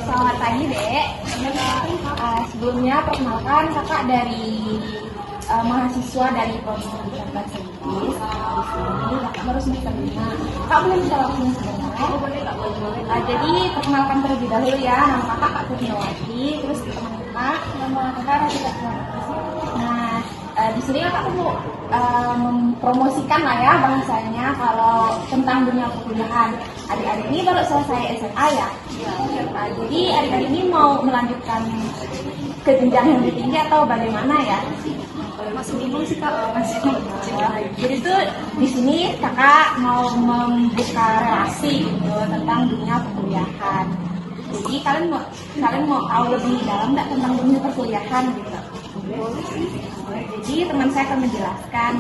Selamat pagi, Dek. Sebelumnya perkenalkan kakak dari mahasiswa dari Prodi Pendidikan Bahasa Inggris. Di sini kakak baru semester 5. Kak boleh minta waktunya sebentar? Boleh, Kak. Boleh. Jadi perkenalkan terlebih dahulu ya. Nama kakak Kak Kurniawati. Terus teman kakak nama kakak Radhika Kurniawati. Nah, di sini kakak mau mempromosikan lah ya bahasanya kalau tentang dunia perkuliahan. Adik-adik ini baru selesai SMA ya. Nah, jadi adik-adik ini mau melanjutkan ke jenjang yang lebih tinggi atau bagaimana ya? Masih bingung sih Kak. Jadi tuh di sini kakak mau membuka relasi gitu tentang dunia perkuliahan. Jadi kalian mau tahu lebih dalam nggak tentang dunia perkuliahan gitu? Jadi teman saya akan menjelaskan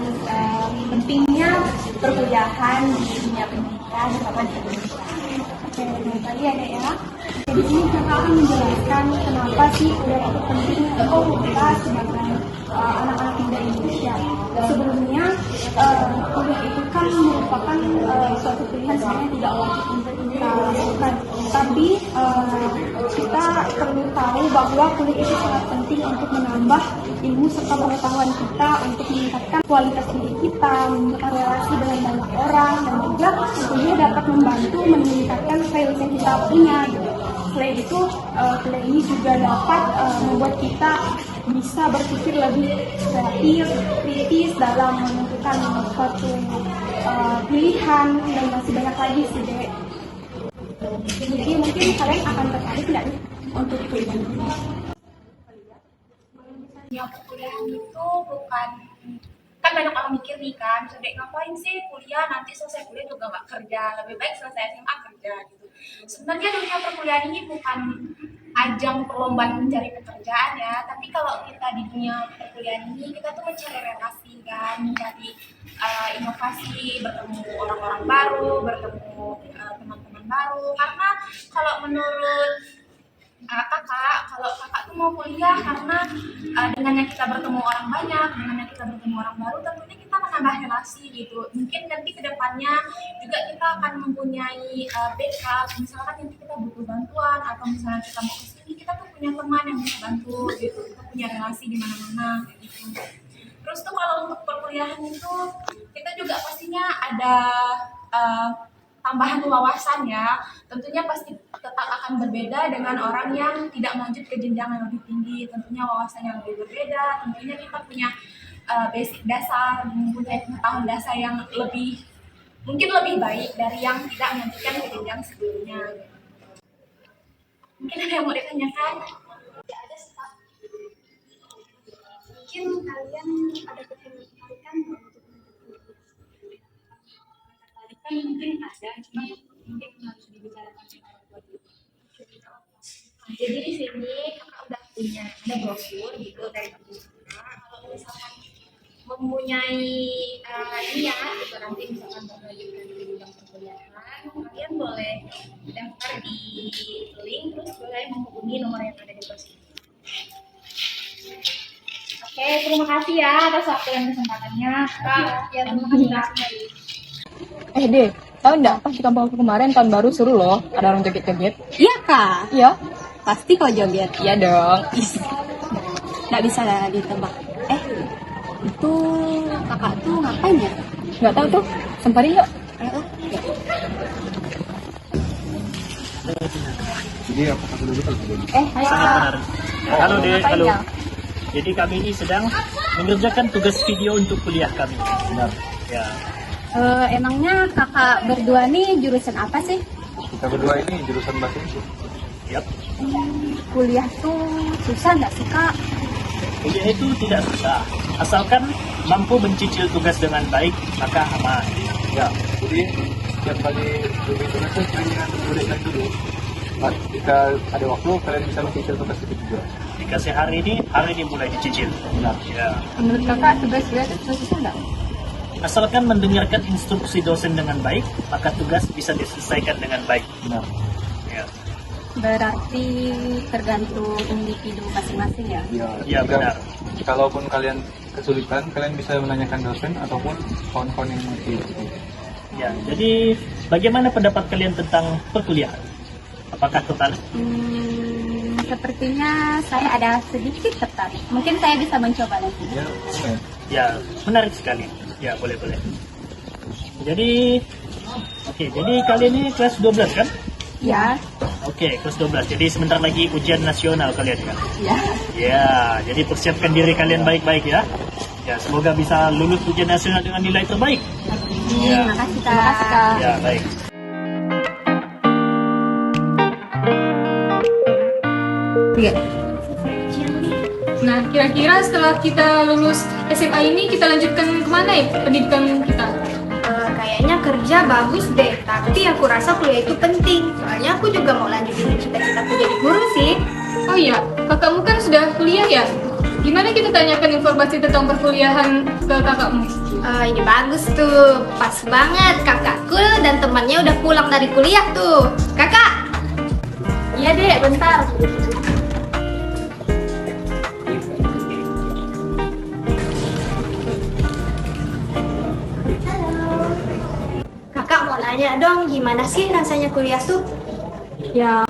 pentingnya perkuliahan di dunia pendidikan terutama di Indonesia. Oke, tadi ada ya. Jadi ini kakak akan menjelaskan kenapa sih kuliah itu penting untuk kita sebagai anak-anak muda Indonesia. Sebelumnya kuliah itu kan merupakan suatu pilihan sebenarnya tidak wajib untuk kita lakukan. Tapi kita perlu tahu bahwa kuliah itu sangat penting untuk menambah ilmu serta pengetahuan kita, untuk meningkatkan kualitas diri kita, membuka relasi dengan banyak orang, dan juga tentunya dapat membantu meningkatkan skill yang kita punya. Selain itu, kuliah ini juga dapat membuat kita bisa berpikir lebih kreatif, kritis dalam menentukan suatu pilihan, dan masih banyak lagi sih, Dek. Jadi mungkin kalian akan tertarik nggak nih untuk kuliah ini? Ya, perkuliahan itu bukan, kan banyak orang mikir nih kan, Dek ngapain sih kuliah, nanti selesai kuliah juga nggak kerja, lebih baik selesai SMA kerja gitu. Sebenarnya dunia perkuliahan ini bukan ajang perlombaan mencari pekerjaan ya, tapi kalau kita di dunia perkuliahan ini kita tuh mencari relasi kan, mencari inovasi, bertemu orang-orang baru, bertemu teman-teman baru. Karena kalau menurut kalau kakak tuh mau kuliah karena dengannya kita bertemu orang banyak, dengannya kita bertemu orang baru, tentunya kita menambah relasi gitu. Mungkin nanti kedepannya juga kita akan mempunyai backup, misalkan nanti kita butuh bantuan atau misalnya kita mau kesini, kita tuh punya teman yang bisa bantu gitu, kita punya relasi di mana-mana gitu. Terus tuh kalau untuk perkuliahan itu kita juga pastinya ada tambahan wawasan ya, tentunya pasti tetap akan berbeda dengan orang yang tidak lanjut ke jenjang yang lebih tinggi. Tentunya wawasan yang lebih berbeda, tentunya kita punya basic dasar, mempunyai pengetahuan dasar yang mungkin lebih baik dari yang tidak melanjutkan ke jenjang sebelumnya. Mungkin ada yang mau ditanyakan? Ya, ada Pak. Mungkin kalian ada ketertarikan untuk mungkin ada, cuma mungkin harus dibicarakan sama orang tua dulu. Jadi di sini kakak udah punya ada brosur gitu dari kita. Kalau misalkan mempunyai niat gitu nanti misalkan melanjutkan di bidang perkuliahan, kalian boleh daftar di link, terus boleh menghubungi nomor yang ada di brosur. Oke, terima kasih ya atas waktu dan kesempatannya. Kak, ya terima kasih. Deh, tahu nggak pas di kampung aku kemarin tahun baru seru loh, ada orang joget-joget. Iya Kak, Iya, pasti kau joget. iya dong. Nggak bisa ditebak. Itu kakak tuh ngapain ya? Nggak tahu tuh, semparin yuk. Jadi apakah sudah betul? Hai Benar. Halo Dek, ngapain halo. ya? Jadi kami ini sedang mengerjakan tugas video untuk kuliah kami. Benar. Ya. Emangnya kakak berdua nih jurusan apa sih? Kita berdua ini jurusan bahasa Inggris. Yap. Kuliah tuh susah nggak sih Kak? Kuliah itu tidak susah, asalkan mampu mencicil tugas dengan baik, maka aman. Ya, jadi setiap kali lebih tugas itu kalian tuliskan dulu. Jika ada waktu, kalian bisa mencicil tugas itu juga. Dikasih hari ini mulai dicicil. Benar. Ya. Menurut kakak tugas kuliah itu susah nggak? Asalkan mendengarkan instruksi dosen dengan baik, maka tugas bisa diselesaikan dengan baik. Benar. Ya. Berarti tergantung individu masing-masing ya? Ya, benar. Kalaupun kalian kesulitan, kalian bisa menanyakan dosen ataupun kawan-kawan yang mengerti. Ya, jadi bagaimana pendapat kalian tentang perkuliahan? Apakah tertarik? Sepertinya saya ada sedikit tertarik. Mungkin saya bisa mencoba nanti. Ya, menarik sekali. Ya, boleh. Jadi, jadi kalian ini kelas 12 kan? Ya. Oke, kelas 12. Jadi sebentar lagi ujian nasional kalian kan? Ya. Ya, jadi persiapkan diri kalian baik-baik ya. Ya, semoga bisa lulus ujian nasional dengan nilai terbaik. Ya. Terima kasih Kak. Ya, baik. Nah, kira-kira setelah kita lulus SMA ini kita lanjutkan kemana ya pendidikan kita? Kayaknya kerja bagus deh, tapi aku rasa kuliah itu penting. Soalnya aku juga mau lanjutin cita-citaku jadi guru sih. Oh iya, kakakmu kan sudah kuliah ya? Gimana kita tanyakan informasi tentang perkuliahan ke kakakmu? Ini bagus tuh, pas banget kakakku dan temannya udah pulang dari kuliah tuh. Kakak! Iya dek, bentar. Kakak mau nanya dong, gimana sih rasanya kuliah tuh? Ya,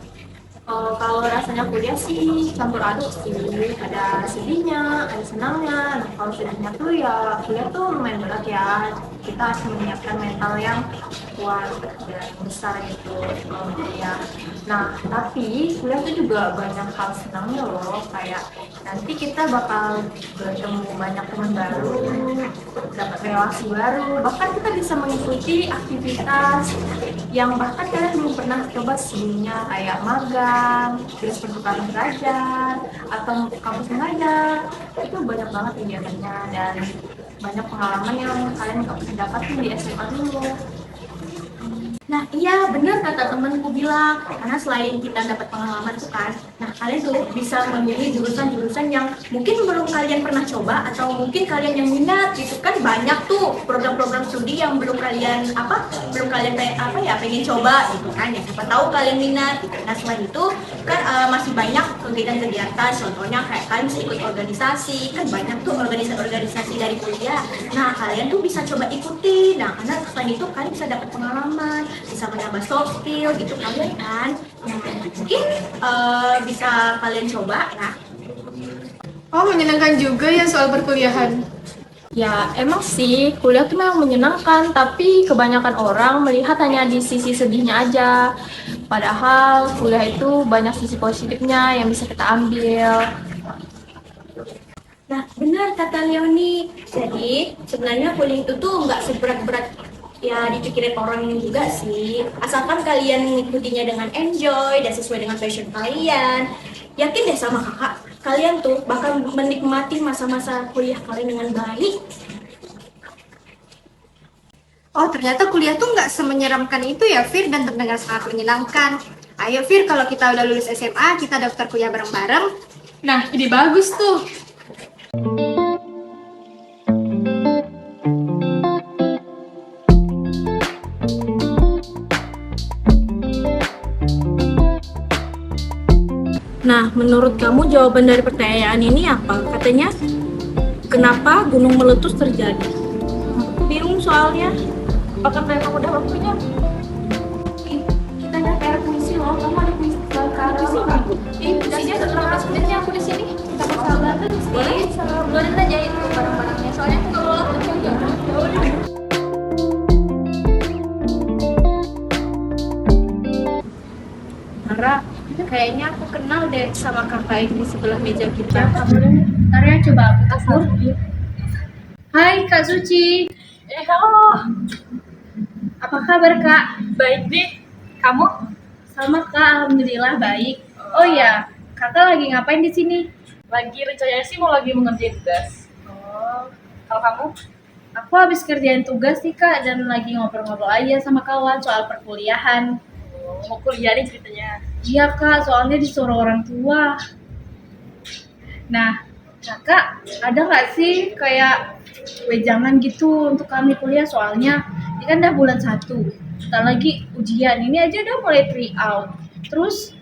kalau rasanya kuliah sih campur aduk sih. Ada sedihnya, ada senangnya. Nah, kalau sedihnya tuh ya kuliah tuh lumayan berat ya. Kita harus menyiapkan mental yang kuat dan besar gitu kalau kuliah. Nah, tapi kuliah tuh juga banyak hal senangnya loh. Kayak nanti kita bakal bertemu banyak teman baru, dapat relasi baru. Bahkan kita bisa mengikuti aktivitas yang bahkan kalian belum pernah coba sebelumnya, kayak magang, terus pertukaran belajar, atau kampus mengajar. Itu banyak banget kegiatannya dan banyak pengalaman yang kalian nggak bisa dapatin di SMA dulu. Nah iya bener kata temenku bilang, karena selain kita dapat pengalaman tuh kan, nah kalian tuh bisa memilih jurusan-jurusan yang mungkin belum kalian pernah coba atau mungkin kalian yang minat gitu kan. Banyak tuh program-program studi yang belum kalian pengen coba gitu kan, ya siapa tahu kalian minat gitu. Nah selain itu kan masih banyak kegiatan-kegiatan, contohnya kayak kalian bisa ikut organisasi, kan banyak tuh organisasi-organisasi dari kuliah. Nah kalian tuh bisa coba ikuti, nah karena selain itu kalian bisa dapat pengalaman, bisa menambah soft skill gitu kalian kan. Nah, mungkin bisa kalian coba ya. Oh, menyenangkan juga ya soal perkuliahan. Ya emang sih kuliah tuh memang menyenangkan, tapi kebanyakan orang melihat hanya di sisi sedihnya aja. Padahal kuliah itu banyak sisi positifnya yang bisa kita ambil. Nah, benar kata Leoni. Jadi, sebenarnya kuliah itu tuh nggak seberat-berat ya dipikirin orang juga sih. Asalkan kalian mengikutinya dengan enjoy dan sesuai dengan passion kalian. Yakin deh sama kakak, kalian tuh bakal menikmati masa-masa kuliah kalian dengan baik. Oh, ternyata kuliah tuh nggak semenyeramkan itu ya, Fir, dan terdengar sangat menyenangkan. Ayo, Fir, kalau kita udah lulus SMA, kita daftar kuliah bareng-bareng. Nah, ide bagus tuh. Nah, menurut kamu jawaban dari pertanyaan ini apa? Katanya, kenapa gunung meletus terjadi? Bingung soalnya. Apakah memang udah waktunya? Kita ada PR puisi loh, kamu ada puisi nggak? Puisinya udah 15 menitnya aku di sini. Kita sabar. Boleh? Boleh aja itu barang-barangnya. Soalnya aku nggak lolos kerja. Nara, kayaknya aku kenal deh sama kakak yang di sebelah meja kita. Ntar ya, coba aku telepon. Hai Kak Suci. Halo. Apa kabar Kak? Baik deh. Kamu? Sama Kak, alhamdulillah baik. Oh iya, kakak lagi ngapain di sini? Lagi rencananya sih mau mengerjain tugas. Oh, Kalau kamu? aku habis kerjain tugas nih Kak dan lagi ngobrol-ngobrol aja sama kawan soal perkuliahan. Mau kuliah nih ceritanya. Iya Kak, soalnya disuruh orang tua. Nah, kakak ada nggak sih kayak wejangan gitu untuk kami kuliah? Soalnya ini kan udah bulan 1, bentar lagi ujian, ini aja udah mulai pre-out. Terus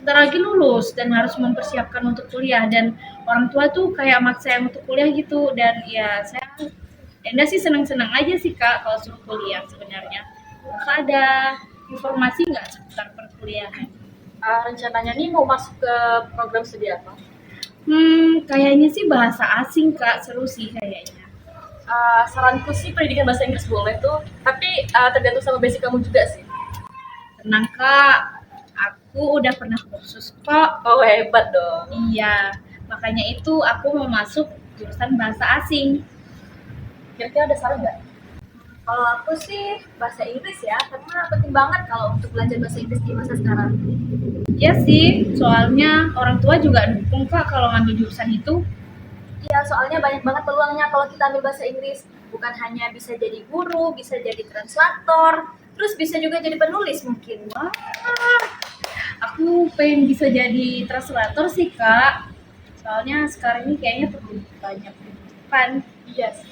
bentar lagi lulus dan harus mempersiapkan untuk kuliah, dan orang tua tuh kayak maksa yang untuk kuliah gitu. Dan ya saya Enda sih senang-senang aja sih Kak kalau suruh kuliah sebenarnya. Kakak ada informasi nggak seputar perkuliahan? Rencananya nih mau masuk ke program studi apa? Kayaknya sih bahasa asing Kak, seru sih kayaknya. Saranku sih pendidikan bahasa Inggris boleh tuh, tapi tergantung sama basic kamu juga sih. Tenang Kak, aku udah pernah kursus kok. Oh hebat dong. Iya, makanya itu aku mau masuk jurusan bahasa asing. Kira-kira ada saran nggak? Kalau aku sih bahasa Inggris ya, karena penting banget kalau untuk belajar bahasa Inggris di masa sekarang. Iya sih, soalnya orang tua juga dukung Kak kalau ngambil jurusan itu. Iya, soalnya banyak banget peluangnya kalau kita ambil bahasa Inggris. Bukan hanya bisa jadi guru, bisa jadi translator, terus bisa juga jadi penulis mungkin. Aku pengen bisa jadi translator sih Kak. Soalnya sekarang ini kayaknya perlu banyak rujukan. Iya sih.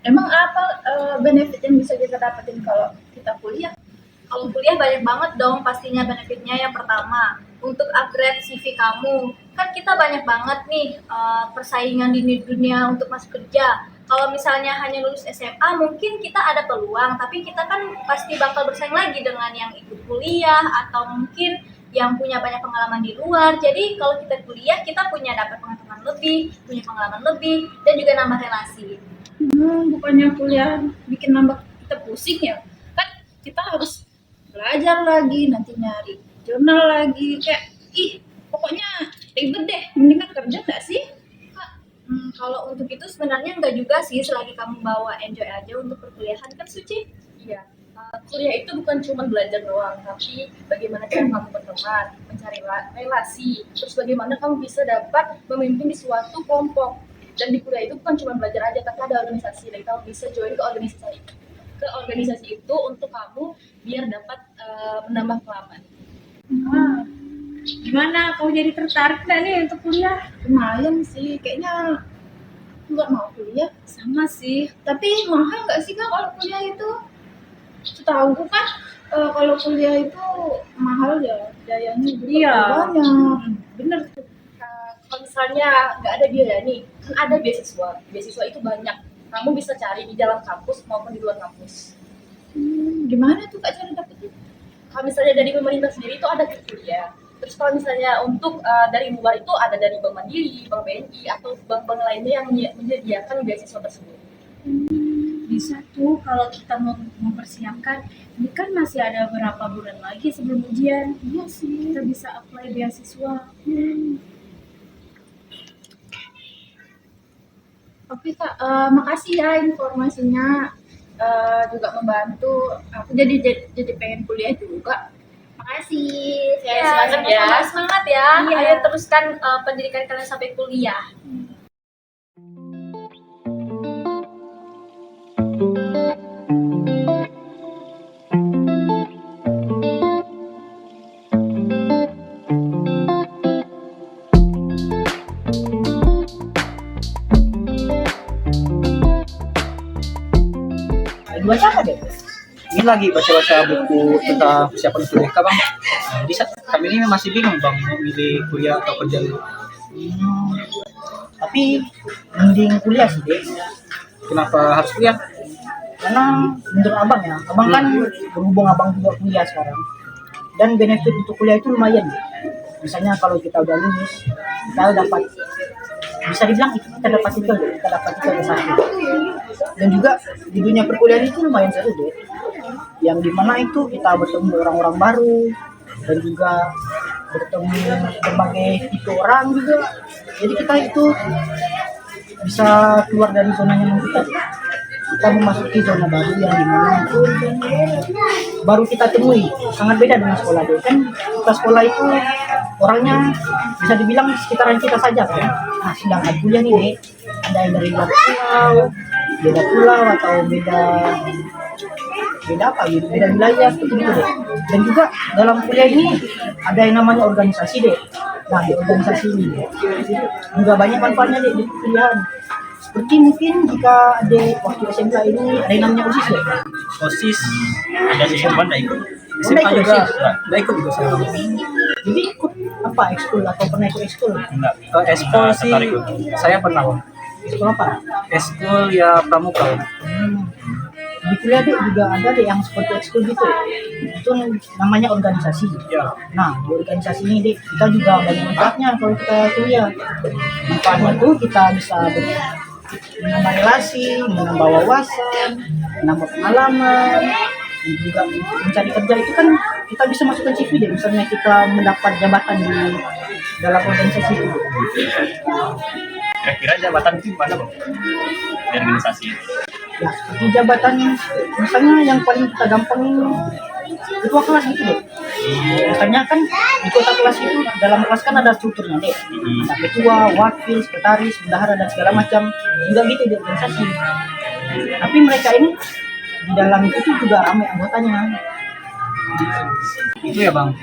Emang apa benefit yang bisa kita dapetin kalau kita kuliah? Kalau kuliah banyak banget dong pastinya benefitnya. Yang pertama, untuk upgrade CV kamu. Kan kita banyak banget nih persaingan di dunia untuk masuk kerja. Kalau misalnya hanya lulus SMA mungkin kita ada peluang, tapi kita kan pasti bakal bersaing lagi dengan yang ikut kuliah atau mungkin yang punya banyak pengalaman di luar. Jadi kalau kita kuliah kita punya dapat pengetahuan lebih, punya pengalaman lebih, dan juga nambah relasi. Bukannya kuliah bikin nambah kita pusing ya? Kan kita harus belajar lagi, nanti nyari jurnal lagi, kayak pokoknya ribet deh. Mendingan kerja nggak sih? Kalau untuk itu sebenarnya enggak juga sih, selagi kamu bawa enjoy aja untuk perkuliahan kan Suci. Iya. Kuliah itu bukan cuma belajar doang, tapi bagaimana cara kamu berteman, mencari relasi, terus bagaimana kamu bisa dapat memimpin di suatu kelompok. Dan di kuliah itu bukan cuma belajar aja, tapi ada organisasi, dan kamu bisa join ke organisasi itu untuk kamu biar dapat menambah pengalaman. Gimana? Kau jadi tertarik nggak nih untuk kuliah? Lumayan sih, kayaknya nggak mau kuliah. Sama sih. Tapi mahal nggak sih Kak kalau kuliah itu? Setahu kan kalau kuliah itu mahal ya, biayanya juga Iya. banyak. Bener tuh. Kalau misalnya nggak ada biaya nih, kan ada beasiswa. Beasiswa itu banyak. Kamu bisa cari di dalam kampus maupun di luar kampus. Gimana tuh Kak cara dapetin? Kalau misalnya dari pemerintah sendiri itu ada kuliah. Terus kalau misalnya untuk dari luar itu ada dari Bank Mandiri, Bank BNI, atau bank-bank lainnya yang menyediakan beasiswa tersebut. Bisa tuh kalau kita mau mempersiapkan. Ini kan masih ada beberapa bulan lagi sebelum ujian. Iya sih. Kita bisa apply beasiswa. Oke Kak, makasih ya informasinya, juga membantu. Aku jadi pengen kuliah juga. Makasih. Saya semangat ya. Sama-sama semangat ya. Iya. Ayo teruskan pendidikan kalian sampai kuliah. Baca apa deh? Ini lagi baca-baca buku tentang persiapan kuliah Kak, Bang. Jadi kami ini masih bingung Bang mau milih kuliah atau kerja dulu. Tapi mending kuliah sih deh. Kenapa harus kuliah? Karena menurut abang ya, abang kan berhubung abang juga kuliah sekarang. Dan benefit untuk kuliah itu lumayan. Misalnya kalau kita udah lulus, kita dapat, bisa dibilang kita dapat titel deh, kita dapat titel ke satu. Dan juga di dunia perkuliahan itu lumayan seru deh, yang dimana itu kita bertemu orang-orang baru dan juga bertemu berbagai tipe orang juga. Jadi kita itu bisa keluar dari zona nyaman kita memasuki zona baru yang dimana itu baru kita temui. Sangat beda dengan sekolah deh, kan kita sekolah itu orangnya bisa dibilang sekitaran kita saja kan. Nah sedangkan kuliah nih deh, ada yang dari luar beda pulau atau beda apa gitu, beda wilayah seperti itu deh. Dan juga dalam kuliah ini ada yang namanya organisasi deh. Nah di organisasi ini juga banyak manfaatnya deh di kuliahan. Seperti mungkin jika ada waktu SMK ini ada yang namanya OSIS deh. OSIS ada di SMA nggak ikut? SMA juga nggak ikut juga saya. Jadi ikut apa ekskul atau pernah ikut ekskul? Enggak. Ekskul sih tertarik. saya pernah. Sekolah apa? Eskul ya pramuka. Di kuliah dek juga ada deh yang seperti ekskul gitu. Itu namanya organisasi. Ya. Nah, di organisasi ini dek kita juga banyak manfaatnya kalau kita kuliah. Manfaatnya tuh kita bisa menambah relasi, menambah wawasan, menambah pengalaman, dan juga mencari kerja itu kan kita bisa masukkan CV deh. Misalnya kita mendapat jabatan di dalam organisasi itu. Kira-kira jabatan itu mana bang di organisasi? Ya, seperti jabatan misalnya yang paling kita gampang ketua kelas gitu deh. Misalnya kan di kota kelas itu dalam kelas kan ada strukturnya deh. Ada ketua, wakil, sekretaris, bendahara dan segala macam. Juga gitu di organisasi. Tapi mereka ini di dalam itu juga ramai anggotanya. Itu ya bang.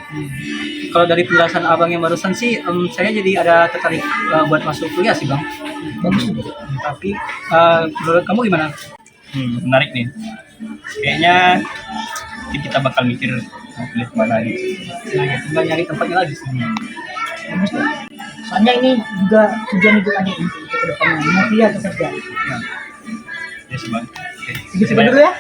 Kalau dari penjelasan abang yang barusan sih, saya jadi ada tertarik buat masuk kuliah sih bang. Bagus tuh. Tapi menurut kamu gimana? Menarik nih. Kayaknya kita bakal mikir mau kuliah kemana gitu. Nah, ya, tinggal nyari tempatnya lagi sih. Bagus tuh. Soalnya ini juga tujuan hidup adik untuk ke depannya. Mau kuliah atau kerja. Ya sih bang. Oke. Segitu Terima dulu ya.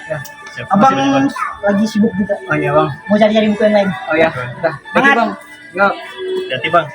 Siap. Abang Terima kasih, lagi sibuk juga. Oh iya bang. Mau cari-cari buku yang lain. Oh ya, udah. Thank you bang. Ya. Bang. Hati-hati bang.